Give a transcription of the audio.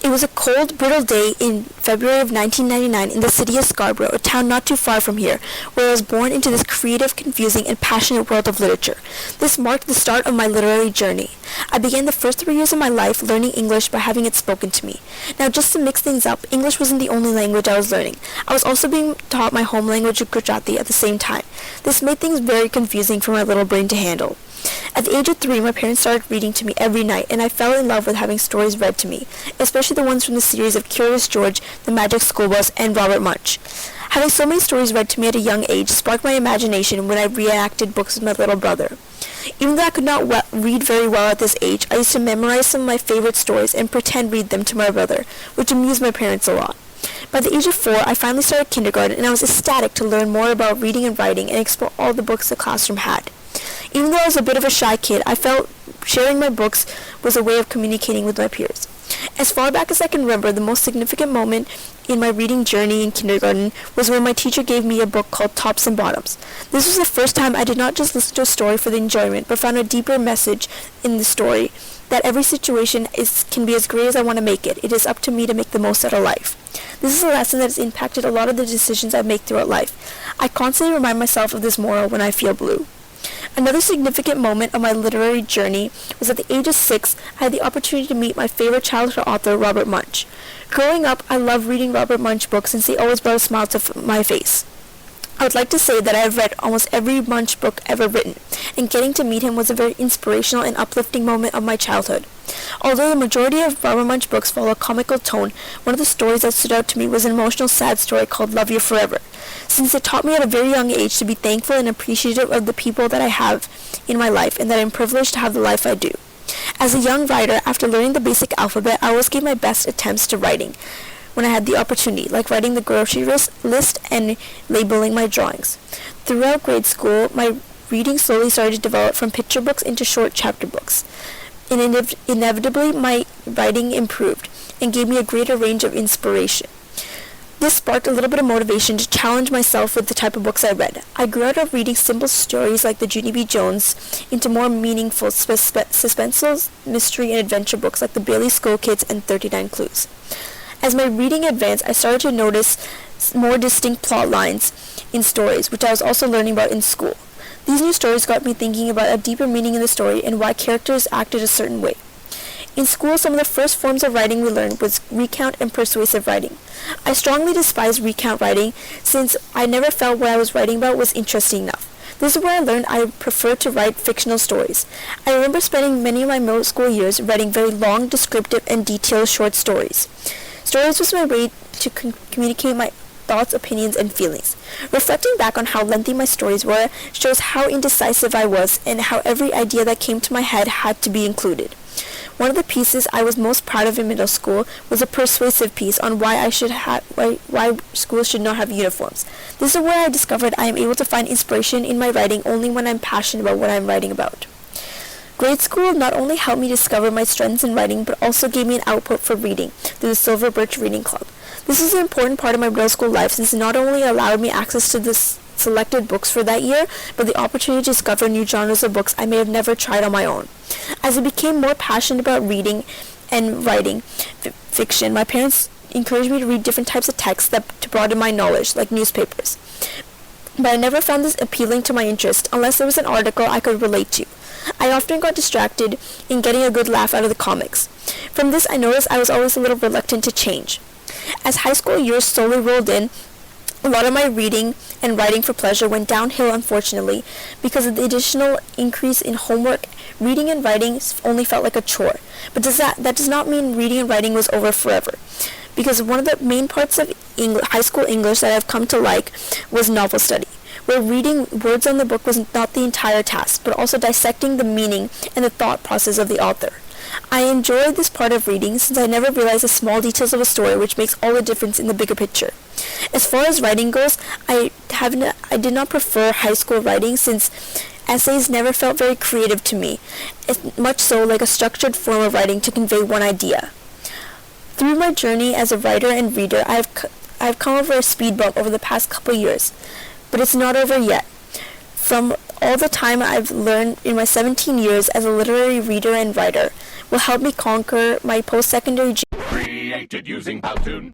It was a cold, brittle day in February of 1999 in the city of Scarborough, a town not too far from here, where I was born into this creative, confusing, and passionate world of literature. This marked the start of my literary journey. I began the first 3 years of my life learning English by having it spoken to me. Now, just to mix things up, English wasn't the only language I was learning. I was also being taught my home language of Gujarati at the same time. This made things very confusing for my little brain to handle. At the age of 3, my parents started reading to me every night, and I fell in love with having stories read to me, especially the ones from the series of Curious George, The Magic School Bus, and Robert Munsch. Having so many stories read to me at a young age sparked my imagination when I reenacted books with my little brother. Even though I could not read very well at this age, I used to memorize some of my favorite stories and pretend read them to my brother, which amused my parents a lot. By the age of 4, I finally started kindergarten, and I was ecstatic to learn more about reading and writing and explore all the books the classroom had. Even though I was a bit of a shy kid, I felt sharing my books was a way of communicating with my peers. As far back as I can remember, the most significant moment in my reading journey in kindergarten was when my teacher gave me a book called Tops and Bottoms. This was the first time I did not just listen to a story for the enjoyment, but found a deeper message in the story, that every situation can be as great as I want to make it. It is up to me to make the most out of life. This is a lesson that has impacted a lot of the decisions I make throughout life. I constantly remind myself of this moral when I feel blue. Another significant moment of my literary journey was at the age of 6, I had the opportunity to meet my favorite childhood author, Robert Munsch. Growing up, I loved reading Robert Munsch books since they always brought a smile to my face. I would like to say that I have read almost every Munsch book ever written, and getting to meet him was a very inspirational and uplifting moment of my childhood. Although the majority of Robert Munsch books follow a comical tone, one of the stories that stood out to me was an emotional, sad story called Love You Forever, since it taught me at a very young age to be thankful and appreciative of the people that I have in my life and that I'm privileged to have the life I do. As a young writer, after learning the basic alphabet, I always gave my best attempts to writing when I had the opportunity, like writing the grocery list and labeling my drawings. Throughout grade school, my reading slowly started to develop from picture books into short chapter books. And inevitably, my writing improved and gave me a greater range of inspiration. This sparked a little bit of motivation to challenge myself with the type of books I read. I grew out of reading simple stories like the Junie B. Jones into more meaningful suspenseful mystery and adventure books like the Bailey School Kids and 39 Clues. As my reading advanced, I started to notice more distinct plot lines in stories, which I was also learning about in school. These new stories got me thinking about a deeper meaning in the story and why characters acted a certain way. In school, some of the first forms of writing we learned was recount and persuasive writing. I strongly despise recount writing since I never felt what I was writing about was interesting enough. This is where I learned I prefer to write fictional stories. I remember spending many of my middle school years writing very long, descriptive, and detailed short stories. Stories was my way to communicate my thoughts, opinions, and feelings. Reflecting back on how lengthy my stories were shows how indecisive I was and how every idea that came to my head had to be included. One of the pieces I was most proud of in middle school was a persuasive piece on why schools should not have uniforms. This is where I discovered I am able to find inspiration in my writing only when I'm passionate about what I'm writing about. Grade school not only helped me discover my strengths in writing, but also gave me an output for reading through the Silver Birch Reading Club. This is an important part of my middle school life since it not only allowed me access to the selected books for that year, but the opportunity to discover new genres of books I may have never tried on my own. As I became more passionate about reading and writing fiction, my parents encouraged me to read different types of texts to broaden my knowledge, like newspapers. But I never found this appealing to my interest unless there was an article I could relate to. I often got distracted in getting a good laugh out of the comics. From this, I noticed I was always a little reluctant to change. As high school years slowly rolled in, a lot of my reading and writing for pleasure went downhill, unfortunately, because of the additional increase in homework. Reading and writing only felt like a chore. But that does not mean reading and writing was over forever, because one of the main parts of high school English that I've come to like was novel study, where reading words on the book was not the entire task, but also dissecting the meaning and the thought process of the author. I enjoyed this part of reading since I never realized the small details of a story which makes all the difference in the bigger picture. As far as writing goes, I did not prefer high school writing since essays never felt very creative to me, much so like a structured form of writing to convey one idea. Through my journey as a writer and reader, I've come over a speed bump over the past couple years, but it's not over yet. From all the time I've learned in my 17 years as a literary reader and writer will help me conquer my post-secondary created using Powtoon.